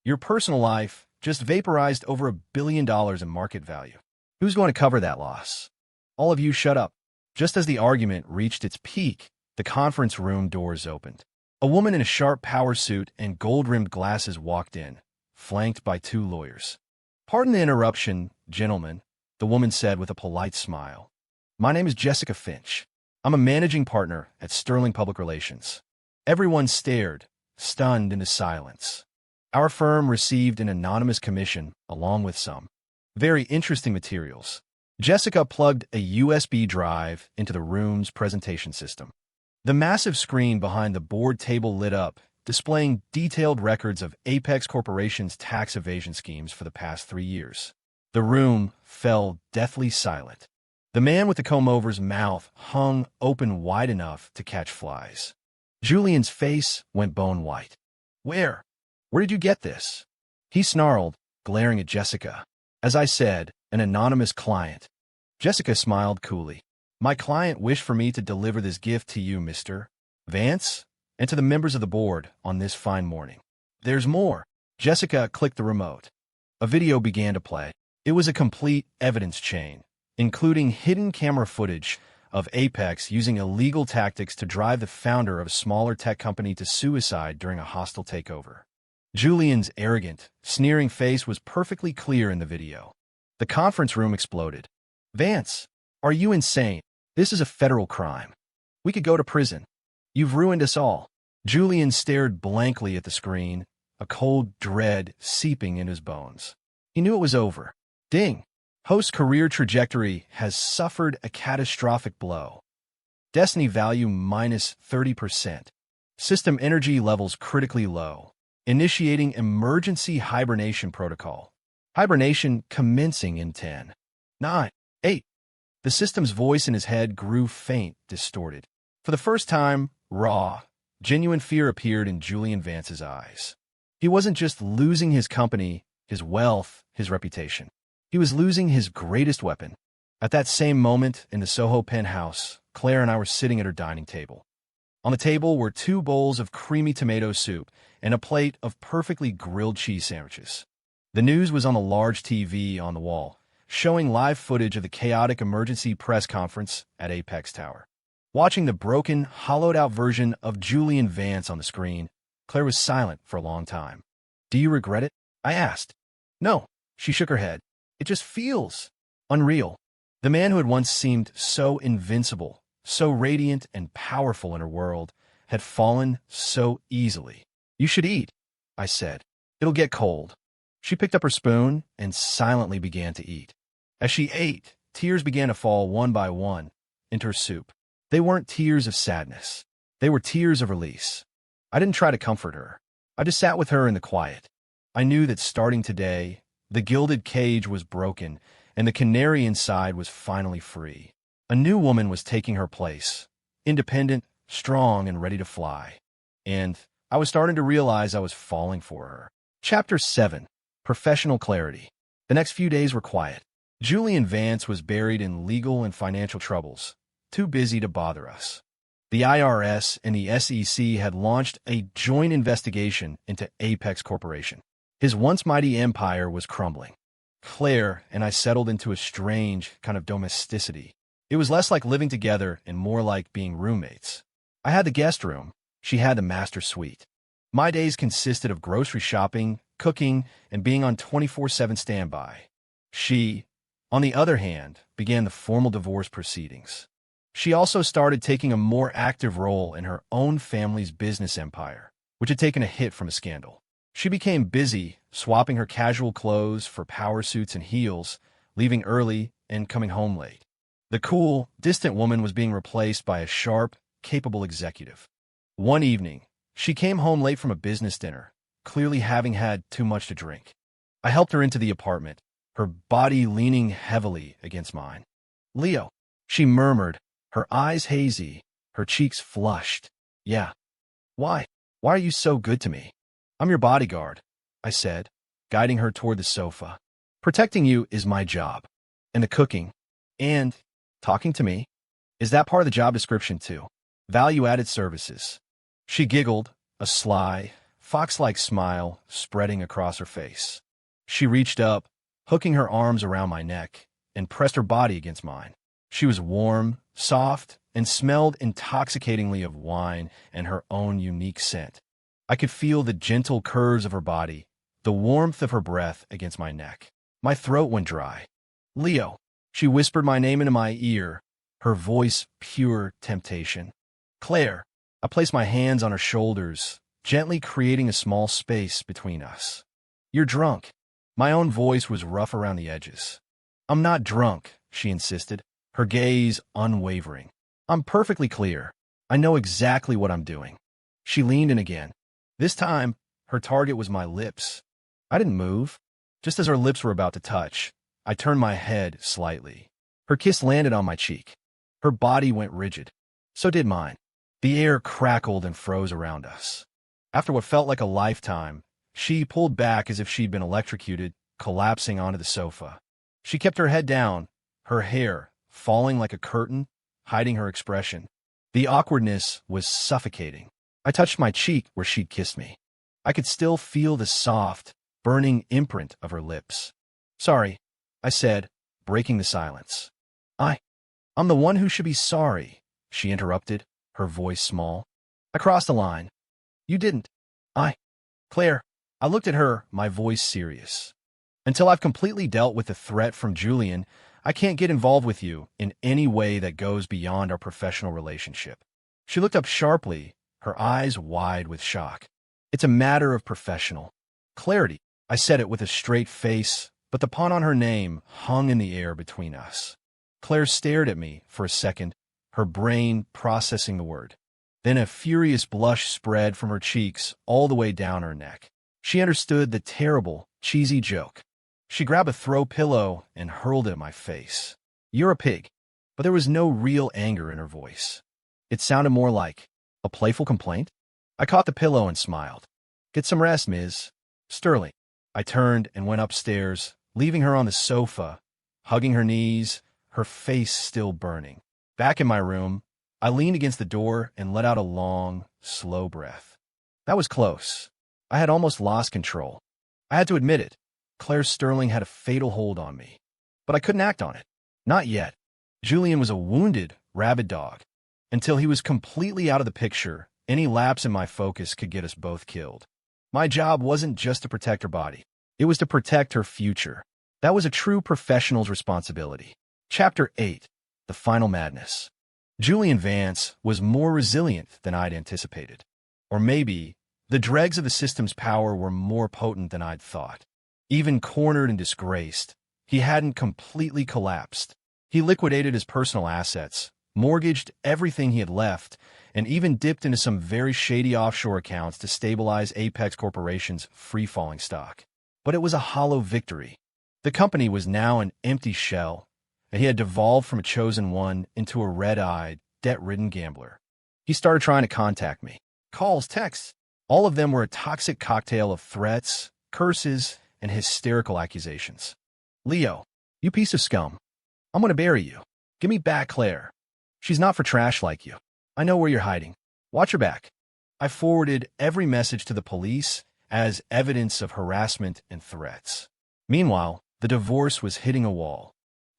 Your personal life just vaporized over $1 billion in market value. Who's going to cover that loss?" "All of you shut up." Just as the argument reached its peak, the conference room doors opened. A woman in a sharp power suit and gold-rimmed glasses walked in, flanked by 2 lawyers. "Pardon the interruption, gentlemen," the woman said with a polite smile. "My name is Jessica Finch. I'm a managing partner at Sterling Public Relations." Everyone stared, stunned into silence. Our firm received an anonymous commission along with some very interesting materials. Jessica plugged a USB drive into the room's presentation system. The massive screen behind the board table lit up, displaying detailed records of Apex Corporation's tax evasion schemes for the past 3 years. The room fell deathly silent. The man with the comb-over's mouth hung open wide enough to catch flies. Julian's face went bone white. Where did you get this?" he snarled, glaring at Jessica. "As I said, an anonymous client." Jessica smiled coolly. "My client wished for me to deliver this gift to you, Mr. Vance, and to the members of the board on this fine morning. There's more. Jessica clicked the remote. A video began to play. It was a complete evidence chain, including hidden camera footage of Apex using illegal tactics to drive the founder of a smaller tech company to suicide during a hostile takeover. Julian's arrogant, sneering face was perfectly clear in the video. The conference room exploded. "Vance, are you insane? This is a federal crime. We could go to prison. You've ruined us all." Julian stared blankly at the screen, a cold dread seeping in his bones. He knew it was over. Ding! Host's career trajectory has suffered a catastrophic blow. Destiny value minus 30%. System energy levels critically low. Initiating emergency hibernation protocol. Hibernation commencing in 10, 9, 8. The system's voice in his head grew faint, distorted. For the first time, raw, genuine fear appeared in Julian Vance's eyes. He wasn't just losing his company, his wealth, his reputation. He was losing his greatest weapon. At that same moment, in the Soho penthouse, Claire and I were sitting at her dining table. On the table were 2 bowls of creamy tomato soup and a plate of perfectly grilled cheese sandwiches. The news was on the large TV on the wall, showing live footage of the chaotic emergency press conference at Apex Tower. Watching the broken, hollowed-out version of Julian Vance on the screen, Claire was silent for a long time. "Do you regret it?" I asked. "No," she shook her head. "It just feels unreal." The man who had once seemed so invincible, so radiant and powerful in her world, had fallen so easily. "You should eat," I said. "It'll get cold." She picked up her spoon and silently began to eat. As she ate, tears began to fall one by one into her soup. They weren't tears of sadness. They were tears of release. I didn't try to comfort her. I just sat with her in the quiet. I knew that starting today, the gilded cage was broken and the canary inside was finally free. A new woman was taking her place, independent, strong, and ready to fly. And I was starting to realize I was falling for her. Chapter 7. Professional Clarity. The next few days were quiet. Julian Vance was buried in legal and financial troubles, too busy to bother us. The IRS and the SEC had launched a joint investigation into Apex Corporation. His once mighty empire was crumbling. Claire and I settled into a strange kind of domesticity. It was less like living together and more like being roommates. I had the guest room. She had the master suite. My days consisted of grocery shopping, cooking, and being on 24/7 standby. She, on the other hand, began the formal divorce proceedings. She also started taking a more active role in her own family's business empire, which had taken a hit from a scandal. She became busy, swapping her casual clothes for power suits and heels, leaving early and coming home late. The cool, distant woman was being replaced by a sharp, capable executive. One evening, she came home late from a business dinner, clearly having had too much to drink. I helped her into the apartment, her body leaning heavily against mine. "Leo," she murmured, her eyes hazy, her cheeks flushed. "Yeah. Why? Why are you so good to me?" "I'm your bodyguard," I said, guiding her toward the sofa. "Protecting you is my job. And the cooking. And talking to me. Is that part of the job description too? Value-added services." She giggled, a sly, fox-like smile spreading across her face. She reached up, hooking her arms around my neck, and pressed her body against mine. She was warm, soft, and smelled intoxicatingly of wine and her own unique scent. I could feel the gentle curves of her body, the warmth of her breath against my neck. My throat went dry. "Leo," she whispered my name into my ear, her voice pure temptation. "Claire." I placed my hands on her shoulders, gently creating a small space between us. "You're drunk." My own voice was rough around the edges. "I'm not drunk," she insisted, her gaze unwavering. "I'm perfectly clear. I know exactly what I'm doing." She leaned in again. This time, her target was my lips. I didn't move. Just as her lips were about to touch, I turned my head slightly. Her kiss landed on my cheek. Her body went rigid. So did mine. The air crackled and froze around us. After what felt like a lifetime, she pulled back as if she'd been electrocuted, collapsing onto the sofa. She kept her head down, her hair falling like a curtain, hiding her expression. The awkwardness was suffocating. I touched my cheek where she'd kissed me. I could still feel the soft, burning imprint of her lips. Sorry, I said, breaking the silence. I'm the one who should be sorry, she interrupted, her voice small. I crossed the line. You didn't. Claire. I looked at her, my voice serious. Until I've completely dealt with the threat from Julian, I can't get involved with you in any way that goes beyond our professional relationship. She looked up sharply, her eyes wide with shock. It's a matter of professional clarity. I said it with a straight face, but the pun on her name hung in the air between us. Claire stared at me for a second, her brain processing the word. Then a furious blush spread from her cheeks all the way down her neck. She understood the terrible, cheesy joke. She grabbed a throw pillow and hurled it at my face. You're a pig. But there was no real anger in her voice. It sounded more like a playful complaint. I caught the pillow and smiled. Get some rest, Ms. Sterling. I turned and went upstairs, leaving her on the sofa, hugging her knees, her face still burning. Back in my room, I leaned against the door and let out a long, slow breath. That was close. I had almost lost control. I had to admit it. Claire Sterling had a fatal hold on me. But I couldn't act on it. Not yet. Julian was a wounded, rabid dog. Until he was completely out of the picture, any lapse in my focus could get us both killed. My job wasn't just to protect her body. It was to protect her future. That was a true professional's responsibility. Chapter 8. The Final Madness. Julian Vance was more resilient than I'd anticipated. Or maybe, the dregs of the system's power were more potent than I'd thought. Even cornered and disgraced, he hadn't completely collapsed. He liquidated his personal assets, mortgaged everything he had left, and even dipped into some very shady offshore accounts to stabilize Apex Corporation's free-falling stock. But it was a hollow victory. The company was now an empty shell, and he had devolved from a chosen one into a red-eyed, debt-ridden gambler. He started trying to contact me. Calls, texts. All of them were a toxic cocktail of threats, curses, and hysterical accusations. Leo, you piece of scum. I'm going to bury you. Give me back Claire. She's not for trash like you. I know where you're hiding. Watch your back. I forwarded every message to the police as evidence of harassment and threats. Meanwhile, the divorce was hitting a wall.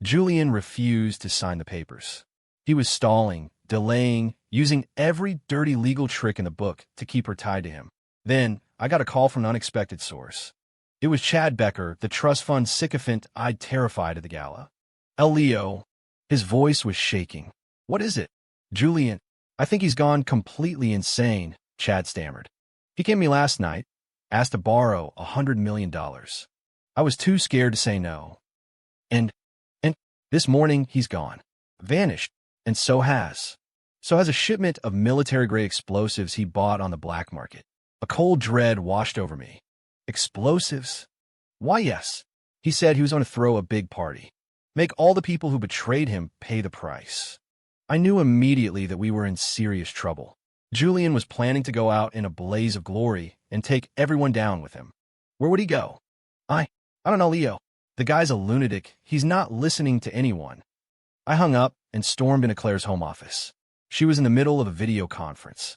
Julian refused to sign the papers. He was stalling, delaying, using every dirty legal trick in the book to keep her tied to him. Then, I got a call from an unexpected source. It was Chad Becker, the trust fund sycophant I'd terrified at the Gala. Leo. His voice was shaking. What is it? Julian. I think he's gone completely insane, Chad stammered. He came to me last night, asked to borrow $100 million. I was too scared to say no. And this morning, he's gone. Vanished. And so has a shipment of military-grade explosives he bought on the black market. A cold dread washed over me. Explosives? Why, yes. He said he was going to throw a big party. Make all the people who betrayed him pay the price. I knew immediately that we were in serious trouble. Julian was planning to go out in a blaze of glory and take everyone down with him. Where would he go? I don't know, Leo. The guy's a lunatic. He's not listening to anyone. I hung up and stormed into Claire's home office. She was in the middle of a video conference.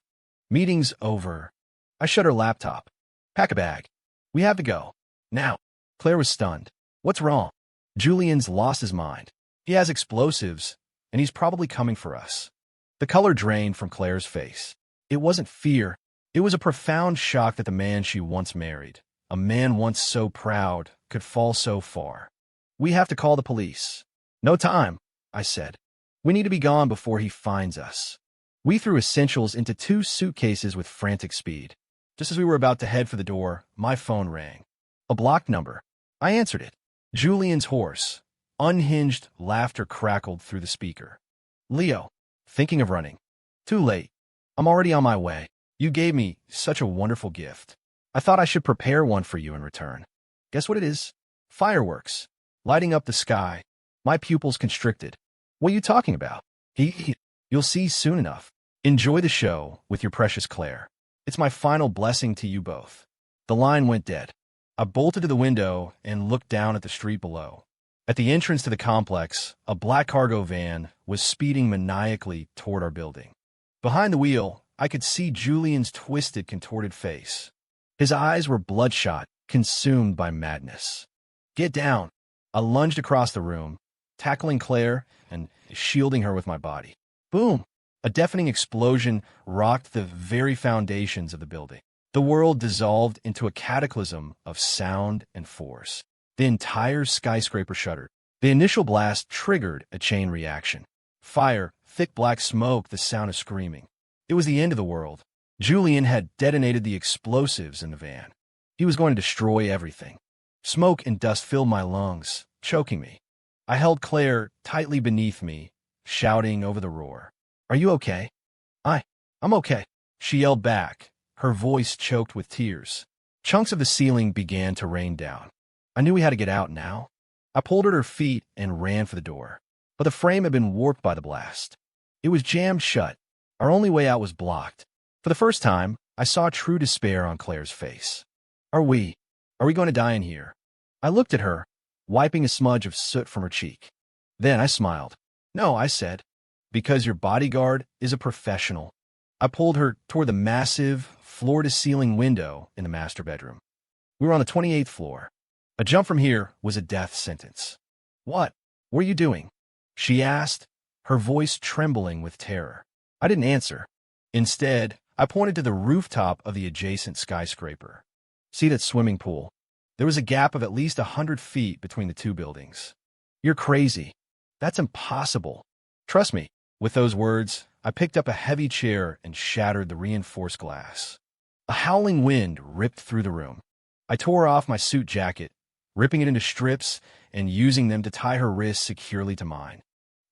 Meeting's over. I shut her laptop. Pack a bag. We have to go. Now. Claire was stunned. What's wrong? Julian's lost his mind. He has explosives, and he's probably coming for us. The color drained from Claire's face. It wasn't fear. It was a profound shock that the man she once married, a man once so proud, could fall so far. We have to call the police. No time, I said. We need to be gone before he finds us. We threw essentials into 2 suitcases with frantic speed. Just as we were about to head for the door, my phone rang. A blocked number. I answered it. Julian's hoarse, unhinged laughter crackled through the speaker. Leo, thinking of running. Too late. I'm already on my way. You gave me such a wonderful gift. I thought I should prepare one for you in return. Guess what it is? Fireworks. Lighting up the sky. My pupils constricted. What are you talking about? You'll see soon enough. Enjoy the show with your precious Claire. It's my final blessing to you both. The line went dead. I bolted to the window and looked down at the street below. At the entrance to the complex, a black cargo van was speeding maniacally toward our building. Behind the wheel, I could see Julian's twisted, contorted face. His eyes were bloodshot, consumed by madness. "Get down!" I lunged across the room, tackling Claire and shielding her with my body. Boom! A deafening explosion rocked the very foundations of the building. The world dissolved into a cataclysm of sound and force. The entire skyscraper shuddered. The initial blast triggered a chain reaction. Fire, thick black smoke, the sound of screaming. It was the end of the world. Julian had detonated the explosives in the van. He was going to destroy everything. Smoke and dust filled my lungs, choking me. I held Claire tightly beneath me, shouting over the roar. "Are you okay?" I'm okay," she yelled back, her voice choked with tears. Chunks of the ceiling began to rain down. I knew we had to get out now. I pulled at her feet and ran for the door. But the frame had been warped by the blast. It was jammed shut. Our only way out was blocked. For the first time, I saw true despair on Claire's face. Are we going to die in here?" I looked at her, wiping a smudge of soot from her cheek. Then I smiled. "No," I said, "because your bodyguard is a professional." I pulled her toward the massive, floor-to-ceiling window in the master bedroom. We were on the 28th floor. A jump from here was a death sentence. What were you doing?" she asked, her voice trembling with terror. I didn't answer. Instead, I pointed to the rooftop of the adjacent skyscraper. "See that swimming pool?" There was a gap of at least 100 feet between the two buildings. "You're crazy. That's impossible." "Trust me." With those words, I picked up a heavy chair and shattered the reinforced glass. A howling wind ripped through the room. I tore off my suit jacket, ripping it into strips and using them to tie her wrists securely to mine.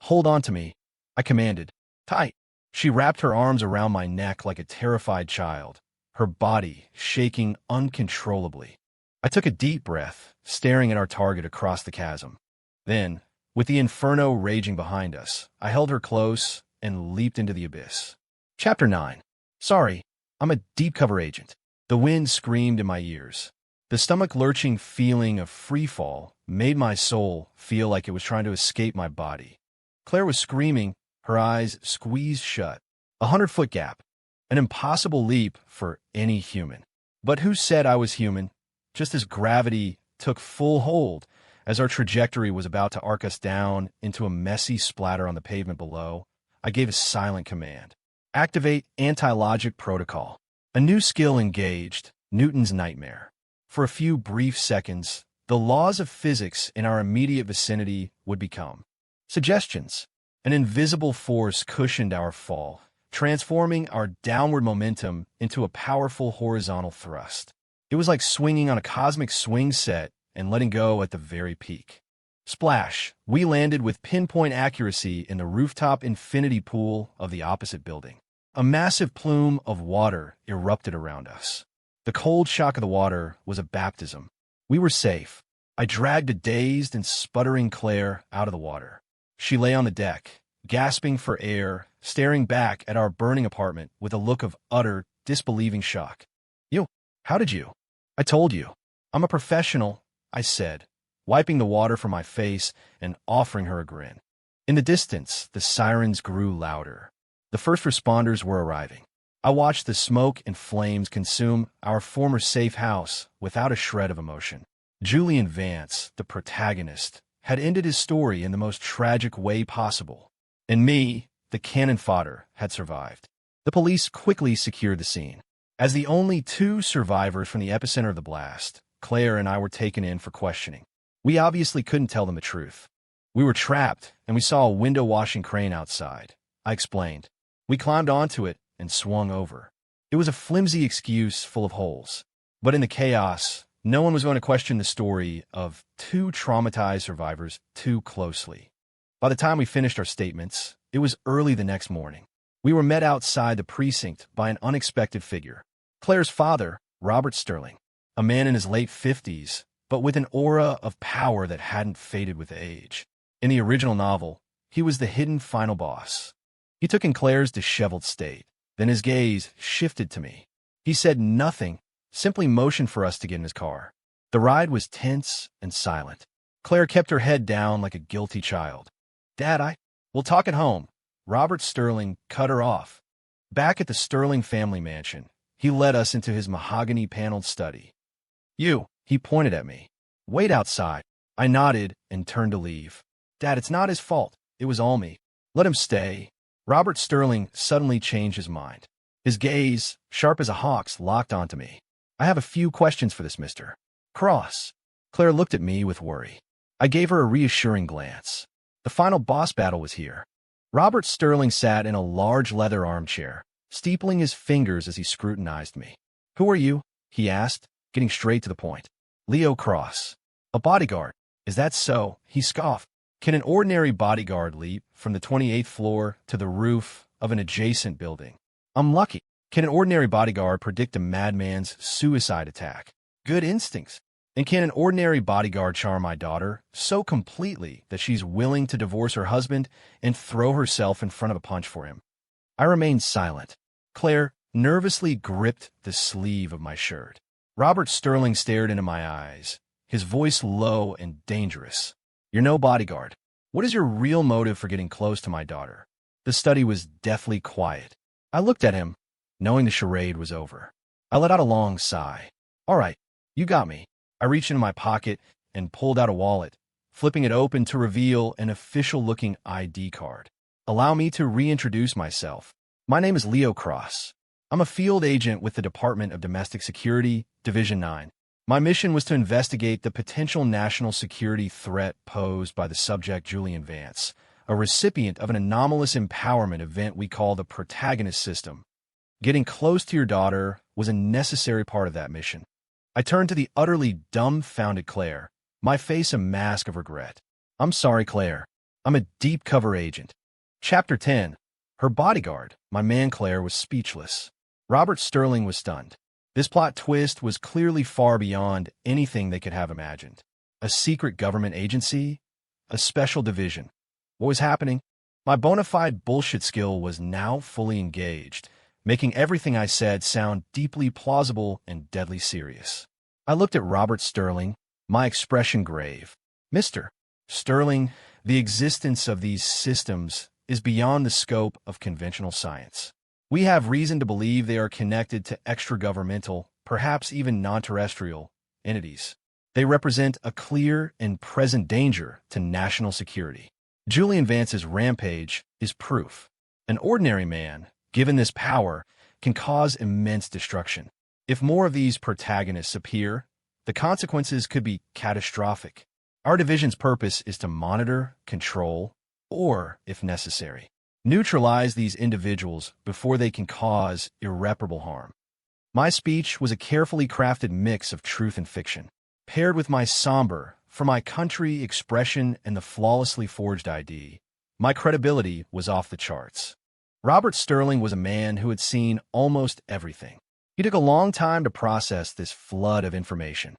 "Hold on to me," I commanded. "Tight." She wrapped her arms around my neck like a terrified child, her body shaking uncontrollably. I took a deep breath, staring at our target across the chasm. Then, with the inferno raging behind us, I held her close and leaped into the abyss. Chapter 9. Sorry, I'm a deep cover agent. The wind screamed in my ears. The stomach-lurching feeling of free fall made my soul feel like it was trying to escape my body. Claire was screaming, her eyes squeezed shut. 100-foot gap. An impossible leap for any human. But who said I was human? Just as gravity took full hold, as our trajectory was about to arc us down into a messy splatter on the pavement below, I gave a silent command. Activate anti-logic protocol. A new skill engaged, Newton's nightmare. For a few brief seconds, the laws of physics in our immediate vicinity would become suggestions. An invisible force cushioned our fall, transforming our downward momentum into a powerful horizontal thrust. It was like swinging on a cosmic swing set and letting go at the very peak. Splash! We landed with pinpoint accuracy in the rooftop infinity pool of the opposite building. A massive plume of water erupted around us. The cold shock of the water was a baptism. We were safe. I dragged a dazed and sputtering Claire out of the water. She lay on the deck, gasping for air, staring back at our burning apartment with a look of utter, disbelieving shock. How did you? I told you. I'm a professional, I said, wiping the water from my face and offering her a grin. In the distance, the sirens grew louder. The first responders were arriving. I watched the smoke and flames consume our former safe house without a shred of emotion. Julian Vance, the protagonist, had ended his story in the most tragic way possible. And me, the cannon fodder, had survived. The police quickly secured the scene. As the only two survivors from the epicenter of the blast, Claire and I were taken in for questioning. We obviously couldn't tell them the truth. We were trapped, and we saw a window-washing crane outside. I explained. We climbed onto it and swung over. It was a flimsy excuse full of holes. But in the chaos, no one was going to question the story of two traumatized survivors too closely. By the time we finished our statements, it was early the next morning. We were met outside the precinct by an unexpected figure. Claire's father, Robert Sterling, a man in his late 50s, but with an aura of power that hadn't faded with age. In the original novel, he was the hidden final boss. He took in Claire's disheveled state. Then his gaze shifted to me. He said nothing, simply motioned for us to get in his car. The ride was tense and silent. Claire kept her head down like a guilty child. Dad, we'll talk at home. Robert Sterling cut her off. Back at the Sterling family mansion, he led us into his mahogany-paneled study. "You," he pointed at me. "Wait outside." I nodded and turned to leave. "Dad, it's not his fault. It was all me. Let him stay." Robert Sterling suddenly changed his mind. His gaze, sharp as a hawk's, locked onto me. "I have a few questions for this Mr. Cross." Claire looked at me with worry. I gave her a reassuring glance. The final boss battle was here. Robert Sterling sat in a large leather armchair, steepling his fingers as he scrutinized me. "Who are you?" he asked, getting straight to the point. "Leo Cross. A bodyguard. Is that so?" He scoffed. "Can an ordinary bodyguard leap from the 28th floor to the roof of an adjacent building? I'm lucky. Can an ordinary bodyguard predict a madman's suicide attack? Good instincts. And can an ordinary bodyguard charm my daughter so completely that she's willing to divorce her husband and throw herself in front of a punch for him?" I remained silent. Claire nervously gripped the sleeve of my shirt. Robert Sterling stared into my eyes, his voice low and dangerous. "You're no bodyguard. What is your real motive for getting close to my daughter?" The study was deathly quiet. I looked at him, knowing the charade was over. I let out a long sigh. "All right, you got me." I reached into my pocket and pulled out a wallet, flipping it open to reveal an official-looking ID card. "Allow me to reintroduce myself. My name is Leo Cross. I'm a field agent with the Department of Domestic Security, Division 9. My mission was to investigate the potential national security threat posed by the subject Julian Vance, a recipient of an anomalous empowerment event we call the Protagonist System. Getting close to your daughter was a necessary part of that mission." I turned to the utterly dumbfounded Claire, my face a mask of regret. "I'm sorry, Claire. I'm a deep cover agent." Chapter 10. Her bodyguard. My man Claire was speechless. Robert Sterling was stunned. This plot twist was clearly far beyond anything they could have imagined. A secret government agency? A special division? What was happening? My bona fide bullshit skill was now fully engaged, making everything I said sound deeply plausible and deadly serious. I looked at Robert Sterling, my expression grave. "Mr. Sterling, the existence of these systems is beyond the scope of conventional science. We have reason to believe they are connected to extragovernmental, perhaps even non-terrestrial, entities. They represent a clear and present danger to national security. Julian Vance's rampage is proof. An ordinary man, given this power, can cause immense destruction. If more of these protagonists appear, the consequences could be catastrophic. Our division's purpose is to monitor, control, or, if necessary, neutralize these individuals before they can cause irreparable harm." My speech was a carefully crafted mix of truth and fiction, paired with my somber, for my country expression and the flawlessly forged ID. My credibility was off the charts. Robert Sterling was a man who had seen almost everything. He took a long time to process this flood of information.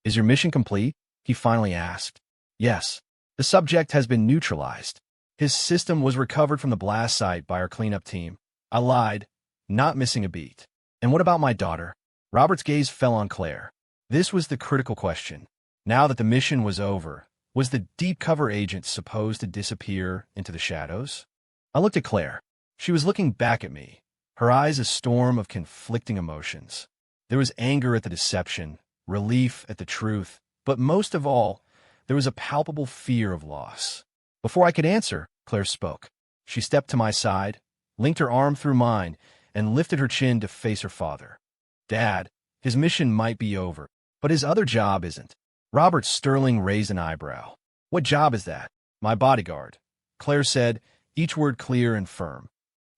"Is your mission complete?" he finally asked. "Yes. The subject has been neutralized. His system was recovered from the blast site by our cleanup team." I lied, not missing a beat. "And what about my daughter?" Robert's gaze fell on Claire. This was the critical question. Now that the mission was over, was the deep cover agent supposed to disappear into the shadows? I looked at Claire. She was looking back at me, her eyes a storm of conflicting emotions. There was anger at the deception, relief at the truth, but most of all, there was a palpable fear of loss. Before I could answer, Claire spoke. She stepped to my side, linked her arm through mine, and lifted her chin to face her father. "Dad, his mission might be over, but his other job isn't." Robert Sterling raised an eyebrow. "What job is that?" "My bodyguard," Claire said, each word clear and firm.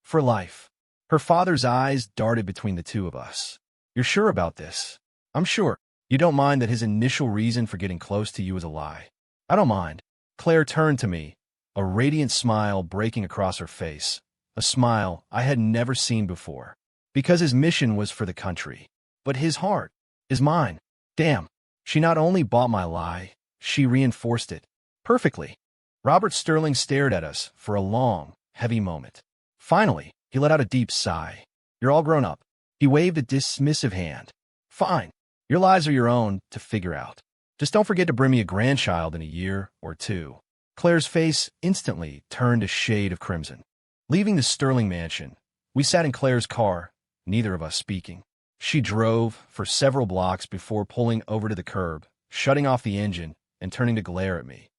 "For life." Her father's eyes darted between the two of us. "You're sure about this?" "I'm sure. You don't mind that his initial reason for getting close to you is a lie?" "I don't mind." Claire turned to me, a radiant smile breaking across her face, a smile I had never seen before. "Because his mission was for the country. But his heart is mine." Damn, she not only bought my lie, she reinforced it. Perfectly. Robert Sterling stared at us for a long, heavy moment. Finally, he let out a deep sigh. "You're all grown up." He waved a dismissive hand. "Fine. Your lives are your own to figure out. Just don't forget to bring me a grandchild in a year or two." Claire's face instantly turned a shade of crimson. Leaving the Sterling mansion, We sat in Claire's car, neither of us speaking. She drove for several blocks before pulling over to the curb, shutting off the engine, and turning to glare at me.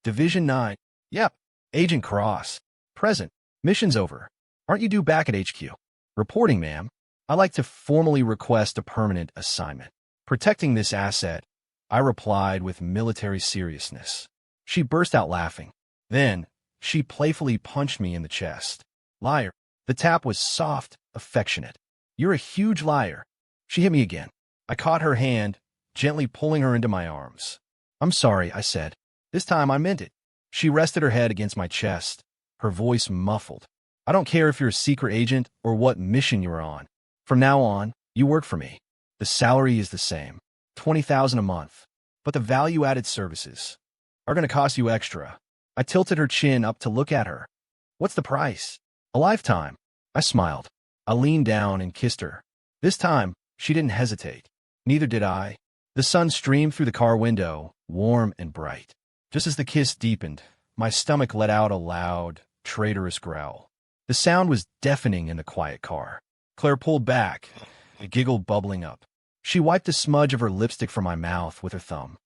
Division 9. Yep. Agent Cross. Present. Mission's over. Aren't you due back at HQ? Reporting, ma'am. I'd like to formally request a permanent assignment. Protecting this asset, I replied with military seriousness. She burst out laughing. Then, she playfully punched me in the chest. Liar. The tap was soft, affectionate. You're a huge liar. She hit me again. I caught her hand, gently pulling her into my arms. I'm sorry, I said. This time I meant it. She rested her head against my chest, her voice muffled. I don't care if you're a secret agent or what mission you're on. From now on, you work for me. The salary is the same, $20,000 a month. But the value-added services are going to cost you extra. I tilted her chin up to look at her. What's the price? A lifetime. I smiled. I leaned down and kissed her. This time, she didn't hesitate. Neither did I. The sun streamed through the car window, warm and bright. Just as the kiss deepened, my stomach let out a loud, traitorous growl. The sound was deafening in the quiet car. Claire pulled back, a giggle bubbling up. She wiped a smudge of her lipstick from my mouth with her thumb.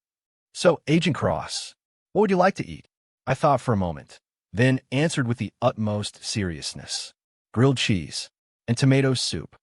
So, Agent Cross, what would you like to eat? I thought for a moment, then answered with the utmost seriousness. Grilled cheese and tomato soup.